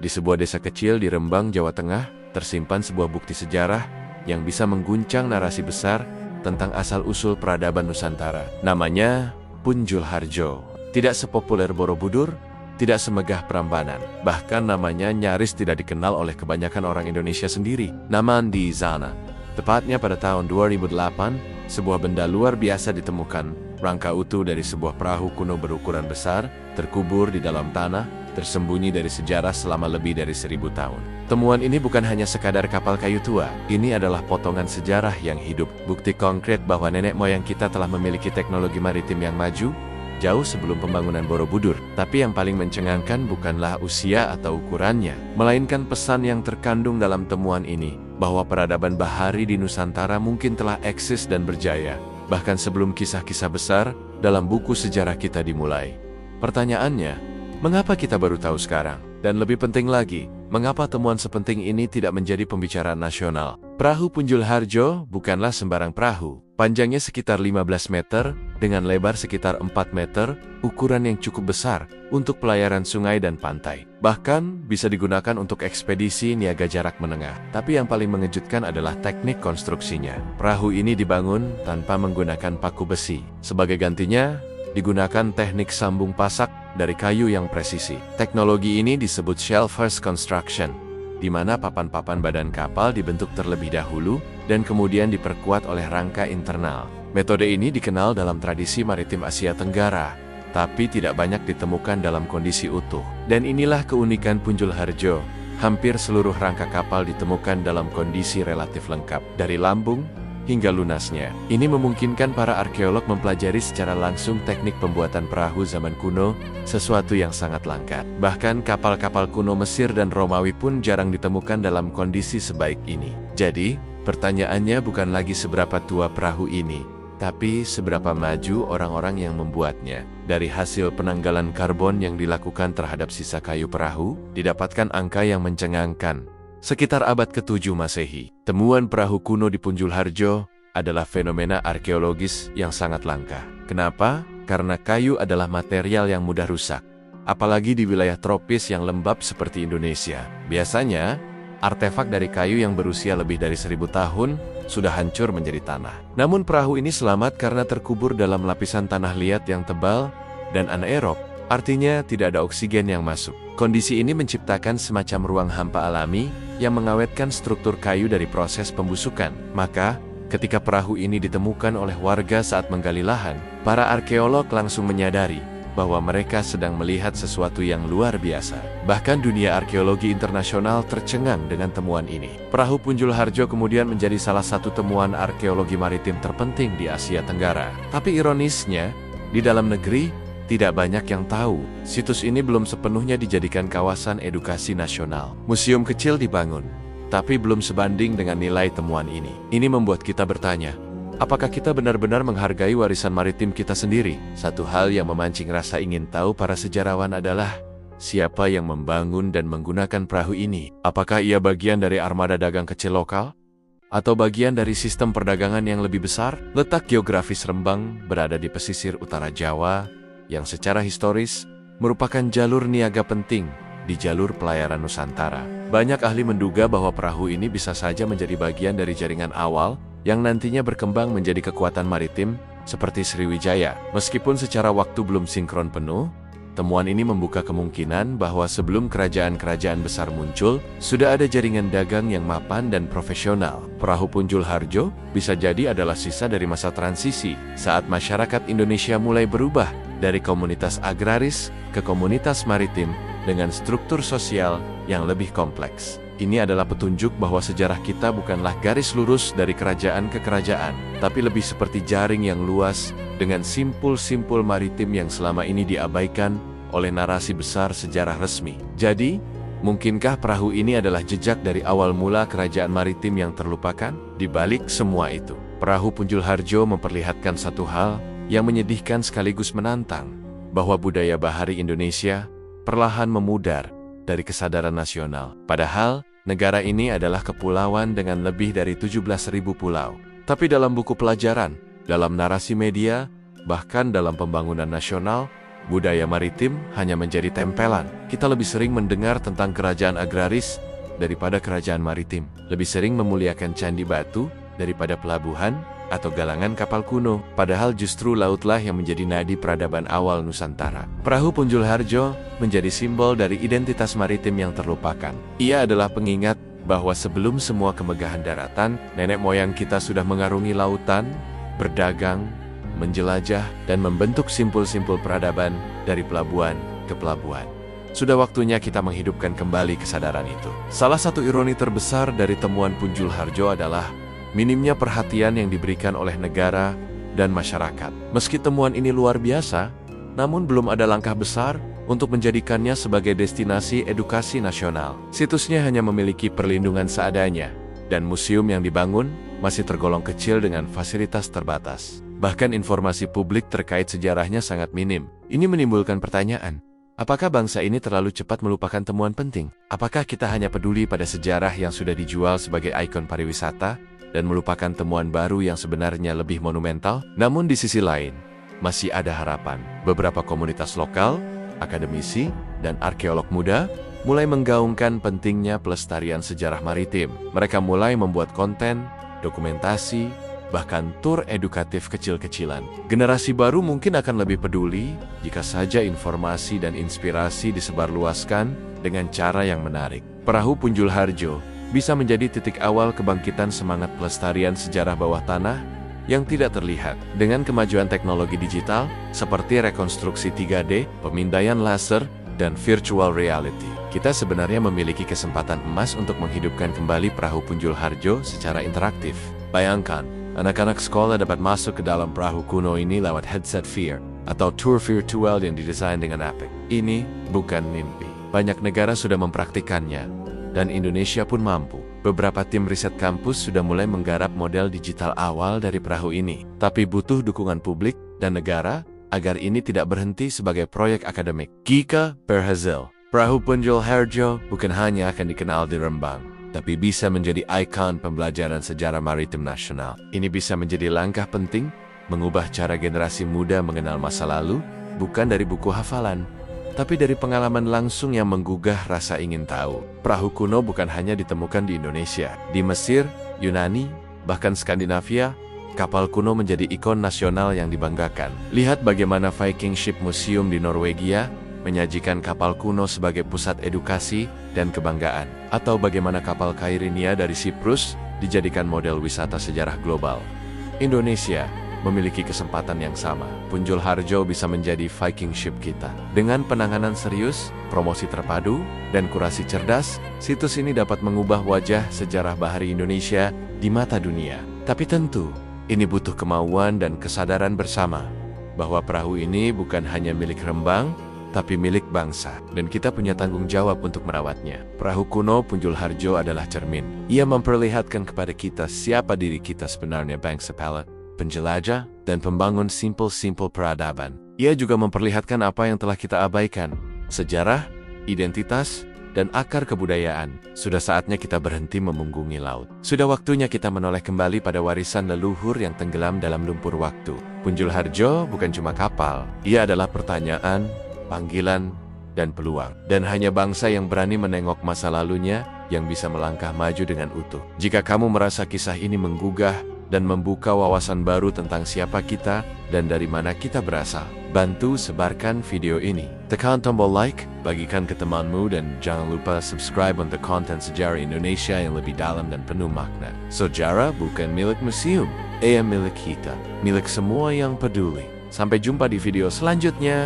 Di sebuah desa kecil di Rembang, Jawa Tengah, tersimpan sebuah bukti sejarah yang bisa mengguncang narasi besar tentang asal-usul peradaban Nusantara. Namanya Punjul Harjo. Tidak sepopuler Borobudur, tidak semegah Prambanan. Bahkan namanya nyaris tidak dikenal oleh kebanyakan orang Indonesia sendiri. Naman di sana. Tepatnya pada tahun 2008, sebuah benda luar biasa ditemukan. Rangka utuh dari sebuah perahu kuno berukuran besar, terkubur di dalam tanah, tersembunyi dari sejarah selama lebih dari 1000 tahun. Temuan ini bukan hanya sekadar kapal kayu tua, ini adalah potongan sejarah yang hidup, bukti konkret bahwa nenek moyang kita telah memiliki teknologi maritim yang maju, jauh sebelum pembangunan Borobudur. Tapi yang paling mencengangkan bukanlah usia atau ukurannya, melainkan pesan yang terkandung dalam temuan ini, bahwa peradaban bahari di Nusantara mungkin telah eksis dan berjaya, bahkan sebelum kisah-kisah besar dalam buku sejarah kita dimulai. Pertanyaannya, mengapa kita baru tahu sekarang? Dan lebih penting lagi, mengapa temuan sepenting ini tidak menjadi pembicaraan nasional? Perahu Punjul Harjo bukanlah sembarang perahu. Panjangnya sekitar 15 meter, dengan lebar sekitar 4 meter, ukuran yang cukup besar untuk pelayaran sungai dan pantai. Bahkan bisa digunakan untuk ekspedisi niaga jarak menengah. Tapi yang paling mengejutkan adalah teknik konstruksinya. Perahu ini dibangun tanpa menggunakan paku besi. Sebagai gantinya, digunakan teknik sambung pasak dari kayu yang presisi. Teknologi ini disebut shell-first construction, di mana papan-papan badan kapal dibentuk terlebih dahulu dan kemudian diperkuat oleh rangka internal. Metode ini dikenal dalam tradisi maritim Asia Tenggara, tapi tidak banyak ditemukan dalam kondisi utuh. Dan inilah keunikan Punjul Harjo. Hampir seluruh rangka kapal ditemukan dalam kondisi relatif lengkap, dari lambung hingga lunasnya. Ini memungkinkan para arkeolog mempelajari secara langsung teknik pembuatan perahu zaman kuno, sesuatu yang sangat langka. Bahkan kapal-kapal kuno Mesir dan Romawi pun jarang ditemukan dalam kondisi sebaik ini. Jadi, pertanyaannya bukan lagi seberapa tua perahu ini, tapi seberapa maju orang-orang yang membuatnya. Dari hasil penanggalan karbon yang dilakukan terhadap sisa kayu perahu, didapatkan angka yang mencengangkan. Sekitar abad ke-7 Masehi, temuan perahu kuno di Punjul Harjo adalah fenomena arkeologis yang sangat langka. Kenapa? Karena kayu adalah material yang mudah rusak, apalagi di wilayah tropis yang lembab seperti Indonesia. Biasanya, artefak dari kayu yang berusia lebih dari 1000 tahun sudah hancur menjadi tanah. Namun perahu ini selamat karena terkubur dalam lapisan tanah liat yang tebal dan anaerob, artinya tidak ada oksigen yang masuk. Kondisi ini menciptakan semacam ruang hampa alami yang mengawetkan struktur kayu dari proses pembusukan. Maka, ketika perahu ini ditemukan oleh warga saat menggali lahan, para arkeolog langsung menyadari bahwa mereka sedang melihat sesuatu yang luar biasa. Bahkan dunia arkeologi internasional tercengang dengan temuan ini. Perahu Punjul Harjo kemudian menjadi salah satu temuan arkeologi maritim terpenting di Asia Tenggara. Tapi ironisnya, di dalam negeri, tidak banyak yang tahu, situs ini belum sepenuhnya dijadikan kawasan edukasi nasional. Museum kecil dibangun, tapi belum sebanding dengan nilai temuan ini. Ini membuat kita bertanya, apakah kita benar-benar menghargai warisan maritim kita sendiri? Satu hal yang memancing rasa ingin tahu para sejarawan adalah, siapa yang membangun dan menggunakan perahu ini? Apakah ia bagian dari armada dagang kecil lokal? Atau bagian dari sistem perdagangan yang lebih besar? Letak geografis Rembang berada di pesisir utara Jawa, yang secara historis merupakan jalur niaga penting di jalur pelayaran Nusantara. Banyak ahli menduga bahwa perahu ini bisa saja menjadi bagian dari jaringan awal yang nantinya berkembang menjadi kekuatan maritim seperti Sriwijaya. Meskipun secara waktu belum sinkron penuh, temuan ini membuka kemungkinan bahwa sebelum kerajaan-kerajaan besar muncul, sudah ada jaringan dagang yang mapan dan profesional. Perahu Punjul Harjo bisa jadi adalah sisa dari masa transisi, saat masyarakat Indonesia mulai berubah dari komunitas agraris ke komunitas maritim dengan struktur sosial yang lebih kompleks. Ini adalah petunjuk bahwa sejarah kita bukanlah garis lurus dari kerajaan ke kerajaan, tapi lebih seperti jaring yang luas dengan simpul-simpul maritim yang selama ini diabaikan oleh narasi besar sejarah resmi. Jadi, mungkinkah perahu ini adalah jejak dari awal mula kerajaan maritim yang terlupakan? Di balik semua itu, perahu Punjul Harjo memperlihatkan satu hal yang menyedihkan sekaligus menantang, bahwa budaya bahari Indonesia perlahan memudar dari kesadaran nasional. Padahal, negara ini adalah kepulauan dengan lebih dari 17.000 pulau. Tapi dalam buku pelajaran, dalam narasi media, bahkan dalam pembangunan nasional, budaya maritim hanya menjadi tempelan. Kita lebih sering mendengar tentang kerajaan agraris daripada kerajaan maritim. Lebih sering memuliakan candi batu daripada pelabuhan atau galangan kapal kuno. Padahal justru lautlah yang menjadi nadi peradaban awal Nusantara. Perahu Punjul Harjo menjadi simbol dari identitas maritim yang terlupakan. Ia adalah pengingat bahwa sebelum semua kemegahan daratan, nenek moyang kita sudah mengarungi lautan, berdagang, menjelajah, dan membentuk simpul-simpul peradaban dari pelabuhan ke pelabuhan. Sudah waktunya kita menghidupkan kembali kesadaran itu. Salah satu ironi terbesar dari temuan Punjul Harjo adalah minimnya perhatian yang diberikan oleh negara dan masyarakat. Meski temuan ini luar biasa, namun belum ada langkah besar untuk menjadikannya sebagai destinasi edukasi nasional. Situsnya hanya memiliki perlindungan seadanya, dan museum yang dibangun masih tergolong kecil dengan fasilitas terbatas. Bahkan informasi publik terkait sejarahnya sangat minim. Ini menimbulkan pertanyaan, apakah bangsa ini terlalu cepat melupakan temuan penting? Apakah kita hanya peduli pada sejarah yang sudah dijual sebagai ikon pariwisata dan melupakan temuan baru yang sebenarnya lebih monumental? Namun di sisi lain, masih ada harapan. Beberapa komunitas lokal, akademisi, dan arkeolog muda mulai menggaungkan pentingnya pelestarian sejarah maritim. Mereka mulai membuat konten, dokumentasi, bahkan tur edukatif kecil-kecilan. Generasi baru mungkin akan lebih peduli jika saja informasi dan inspirasi disebarluaskan dengan cara yang menarik. Perahu Punjul Harjo bisa menjadi titik awal kebangkitan semangat pelestarian sejarah bawah tanah yang tidak terlihat. Dengan kemajuan teknologi digital seperti rekonstruksi 3D, pemindaian laser, dan virtual reality, kita sebenarnya memiliki kesempatan emas untuk menghidupkan kembali perahu Punjul Harjo secara interaktif. Bayangkan, anak-anak sekolah dapat masuk ke dalam perahu kuno ini lewat headset VR atau tour virtual yang didesain dengan apik. Ini bukan mimpi. Banyak negara sudah mempraktikannya, dan Indonesia pun mampu. Beberapa tim riset kampus sudah mulai menggarap model digital awal dari perahu ini. Tapi butuh dukungan publik dan negara agar ini tidak berhenti sebagai proyek akademik. Gika Berhasil, perahu Punjul Harjo bukan hanya akan dikenal di Rembang, tapi bisa menjadi ikon pembelajaran sejarah maritim nasional. Ini bisa menjadi langkah penting mengubah cara generasi muda mengenal masa lalu, bukan dari buku hafalan, tapi dari pengalaman langsung yang menggugah rasa ingin tahu. Perahu kuno bukan hanya ditemukan di Indonesia. Di Mesir, Yunani, bahkan Skandinavia, kapal kuno menjadi ikon nasional yang dibanggakan. Lihat bagaimana Viking Ship Museum di Norwegia menyajikan kapal kuno sebagai pusat edukasi dan kebanggaan. Atau bagaimana kapal Kyrenia dari Siprus dijadikan model wisata sejarah global. Indonesia memiliki kesempatan yang sama. Punjul Harjo bisa menjadi Viking Ship kita. Dengan penanganan serius, promosi terpadu, dan kurasi cerdas, situs ini dapat mengubah wajah sejarah bahari Indonesia di mata dunia. Tapi tentu, ini butuh kemauan dan kesadaran bersama bahwa perahu ini bukan hanya milik Rembang, tapi milik bangsa, dan kita punya tanggung jawab untuk merawatnya. Perahu kuno Punjul Harjo adalah cermin. Ia memperlihatkan kepada kita siapa diri kita sebenarnya, bangsa pelet, penjelajah, dan pembangun simpul-simpul peradaban. Ia juga memperlihatkan apa yang telah kita abaikan, sejarah, identitas, dan akar kebudayaan. Sudah saatnya kita berhenti memunggungi laut. Sudah waktunya kita menoleh kembali pada warisan leluhur yang tenggelam dalam lumpur waktu. Punjul Harjo bukan cuma kapal, ia adalah pertanyaan, panggilan, dan peluang. Dan hanya bangsa yang berani menengok masa lalunya yang bisa melangkah maju dengan utuh. Jika kamu merasa kisah ini menggugah dan membuka wawasan baru tentang siapa kita dan dari mana kita berasal, bantu sebarkan video ini. Tekan tombol like, bagikan ke temanmu, dan jangan lupa subscribe untuk konten sejarah Indonesia yang lebih dalam dan penuh makna. Sejarah bukan milik museum, ia milik kita, milik semua yang peduli. Sampai jumpa di video selanjutnya.